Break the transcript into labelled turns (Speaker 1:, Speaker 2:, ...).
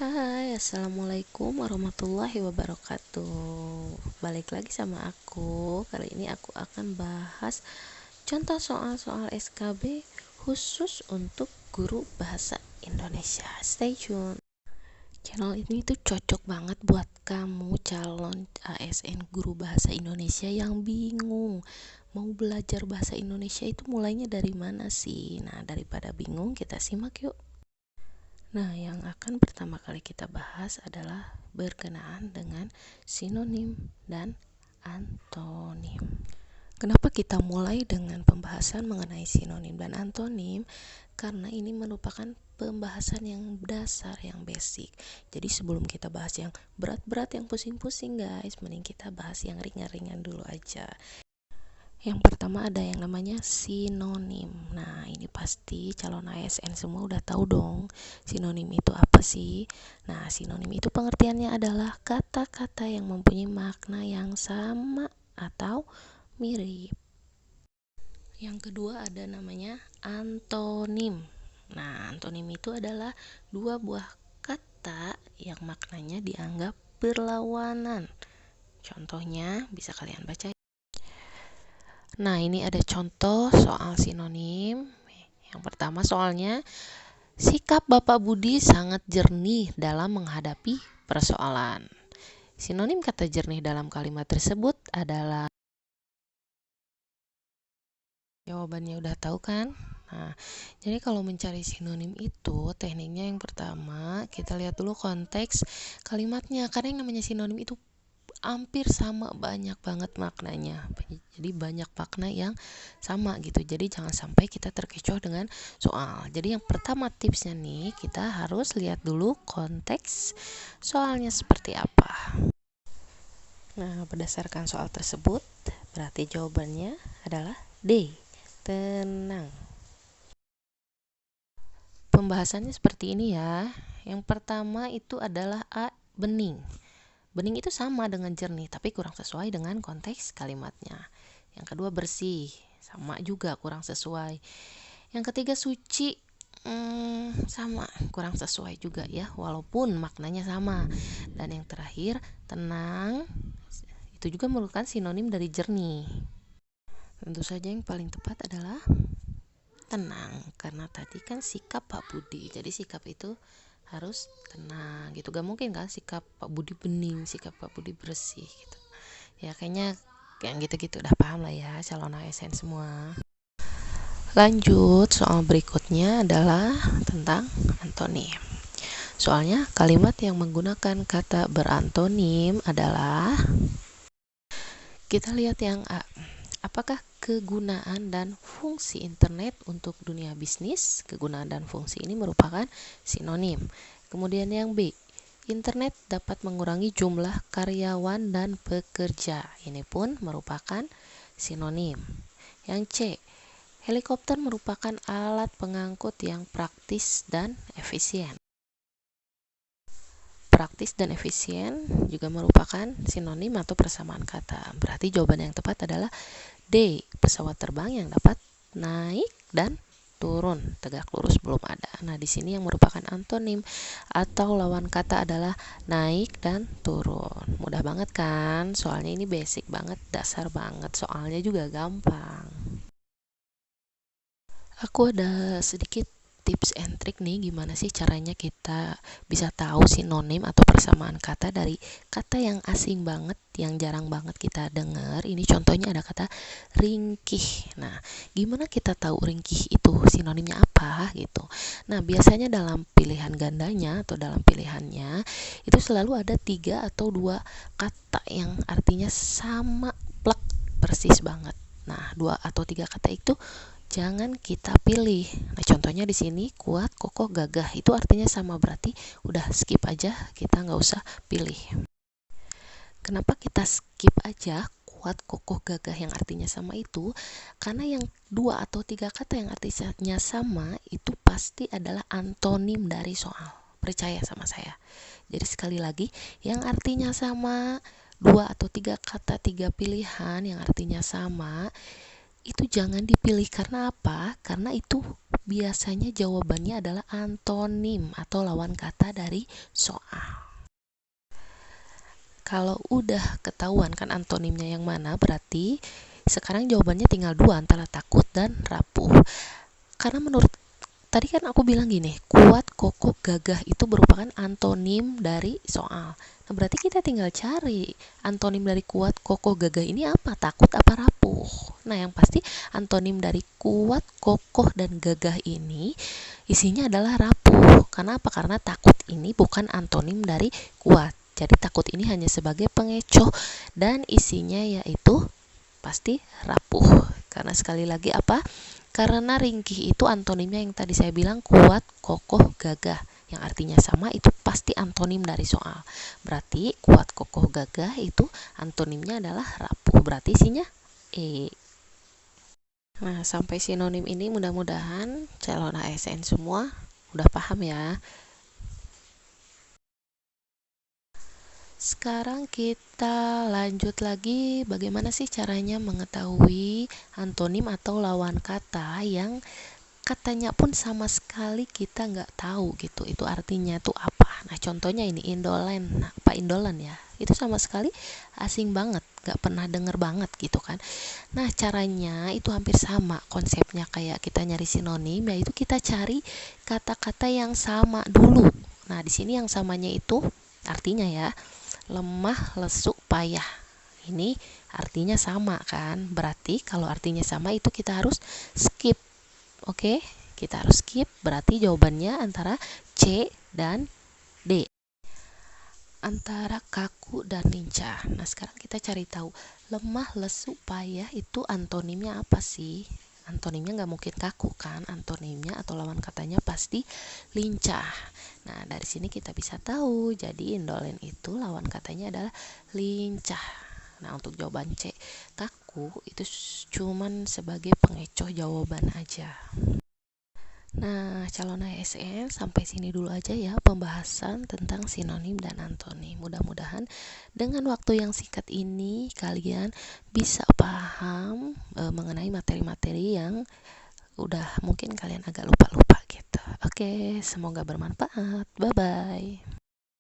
Speaker 1: Hai, assalamualaikum warahmatullahi wabarakatuh. Balik lagi sama aku. Kali ini aku akan bahas contoh soal-soal SKB khusus untuk guru bahasa Indonesia. Stay tune. Channel ini tuh cocok banget buat kamu calon ASN guru bahasa Indonesia yang bingung mau belajar bahasa Indonesia itu mulainya dari mana sih. Nah, daripada bingung, kita simak yuk. Nah, yang akan pertama kali kita bahas adalah berkenaan dengan sinonim dan antonim. Kenapa kita mulai dengan pembahasan mengenai sinonim dan antonim? Karena ini merupakan pembahasan yang dasar, yang basic. Jadi sebelum kita bahas yang berat-berat, yang pusing-pusing guys, mending kita bahas yang ringan-ringan dulu aja. Yang pertama ada yang namanya sinonim. Nah, ini pasti calon ASN semua udah tahu dong, sinonim itu apa sih? Nah, sinonim itu pengertiannya adalah kata-kata yang mempunyai makna yang sama atau mirip. Yang kedua ada namanya antonim. Nah, antonim itu adalah dua buah kata yang maknanya dianggap berlawanan. Contohnya bisa kalian baca. Nah, ini ada contoh soal sinonim. Yang pertama soalnya, sikap Bapak Budi sangat jernih dalam menghadapi persoalan. Sinonim kata jernih dalam kalimat tersebut adalah, jawabannya udah tahu kan? Nah, jadi kalau mencari sinonim itu tekniknya yang pertama kita lihat dulu konteks kalimatnya. Karena yang namanya sinonim itu hampir sama, banyak banget maknanya. Jadi banyak makna yang sama gitu. Jadi jangan sampai kita terkecoh dengan soal. Jadi yang pertama tipsnya nih, kita harus lihat dulu konteks soalnya seperti apa. Nah, berdasarkan soal tersebut, berarti jawabannya adalah D. Tenang. Pembahasannya seperti ini ya. Yang pertama itu adalah A. Bening. Bening itu sama dengan jernih, tapi kurang sesuai dengan konteks kalimatnya. Yang kedua bersih, sama juga kurang sesuai. Yang ketiga suci, sama, kurang sesuai juga ya, walaupun maknanya sama. Dan yang terakhir tenang, itu juga merupakan sinonim dari jernih. Tentu saja yang paling tepat adalah tenang, karena tadi kan sikap Pak Budi, jadi sikap itu harus tenang gitu. Gak mungkin kan sikap Pak Budi bening, sikap Pak Budi bersih gitu ya. Kayaknya yang gitu-gitu udah paham lah ya calon ASN semua. Lanjut, soal berikutnya adalah tentang antonim. Soalnya kalimat yang menggunakan kata berantonim adalah, kita lihat yang A. Apakah kegunaan dan fungsi internet untuk dunia bisnis? Kegunaan dan fungsi ini merupakan sinonim. Kemudian yang B, internet dapat mengurangi jumlah karyawan dan pekerja. Ini pun merupakan sinonim. Yang C, helikopter merupakan alat pengangkut yang praktis dan efisien. Praktis dan efisien juga merupakan sinonim atau persamaan kata. Berarti jawaban yang tepat adalah D. Pesawat terbang yang dapat naik dan turun, tegak lurus belum ada. Nah, di sini yang merupakan antonim atau lawan kata adalah naik dan turun. Mudah banget kan? Soalnya ini basic banget, dasar banget. Soalnya juga gampang. Aku ada sedikit tips and trick nih, gimana sih caranya kita bisa tahu sinonim atau persamaan kata dari kata yang asing banget, yang jarang banget kita dengar. Ini contohnya ada kata ringkih. Nah, gimana kita tahu ringkih itu sinonimnya apa gitu. Nah, biasanya dalam pilihan gandanya atau dalam pilihannya itu selalu ada 3 atau 2 kata yang artinya sama, plek, persis banget. Nah, 2 atau 3 kata itu jangan kita pilih. Nah, contohnya di sini kuat, kokoh, gagah. Itu artinya sama, berarti udah skip aja, kita nggak usah pilih. Kenapa kita skip aja kuat, kokoh, gagah yang artinya sama itu? Karena yang 2 atau 3 kata yang artinya sama itu pasti adalah antonim dari soal. Percaya sama saya. Jadi sekali lagi, yang artinya sama, 2 atau 3 kata, 3 pilihan yang artinya sama, itu jangan dipilih. Karena apa? Karena itu biasanya jawabannya adalah antonim atau lawan kata dari soal. Kalau udah ketahuan kan antonimnya yang mana, berarti sekarang jawabannya tinggal dua, antara takut dan rapuh. Karena menurut tadi kan aku bilang gini, kuat, kokoh, gagah itu merupakan antonim dari soal. Nah, berarti kita tinggal cari antonim dari kuat, kokoh, gagah ini apa? Takut apa rapuh? Nah, yang pasti antonim dari kuat, kokoh, dan gagah ini isinya adalah rapuh. Karena apa? Karena takut ini bukan antonim dari kuat. Jadi takut ini hanya sebagai pengecoh dan isinya yaitu pasti rapuh. Karena sekali lagi apa? Karena ringkih itu antonimnya yang tadi saya bilang kuat, kokoh, gagah. Yang artinya sama itu pasti antonim dari soal. Berarti kuat, kokoh, gagah itu antonimnya adalah rapuh. Berarti isinya E. Nah, sampai sinonim ini mudah-mudahan calon ASN semua udah paham ya. Sekarang kita lanjut lagi bagaimana sih caranya mengetahui antonim atau lawan kata yang katanya pun sama sekali kita nggak tahu gitu, itu artinya tuh apa. Nah, contohnya ini indolen. Nah, apa indolen ya? Itu sama sekali asing banget, nggak pernah denger banget gitu kan. Nah, caranya itu hampir sama konsepnya kayak kita nyari sinonim, yaitu kita cari kata-kata yang sama dulu. Nah, di sini yang samanya itu artinya ya, lemah, lesu, payah. Ini artinya sama kan? Berarti kalau artinya sama itu kita harus skip. Oke, kita harus skip. Berarti jawabannya antara C dan D. Antara kaku dan lincah. Nah, sekarang kita cari tahu lemah, lesu, payah itu antonimnya apa sih? Antonimnya nggak mungkin kaku kan? Antonimnya atau lawan katanya pasti lincah. Nah, dari sini kita bisa tahu. Jadi indolen itu lawan katanya adalah lincah. Nah, untuk jawaban C, kaku itu cuman sebagai pengecoh jawaban aja. Nah, calon ASN sampai sini dulu aja ya pembahasan tentang sinonim dan antonim. Mudah-mudahan dengan waktu yang singkat ini kalian bisa paham mengenai materi-materi yang udah mungkin kalian agak lupa-lupa gitu. Oke, semoga bermanfaat. Bye-bye.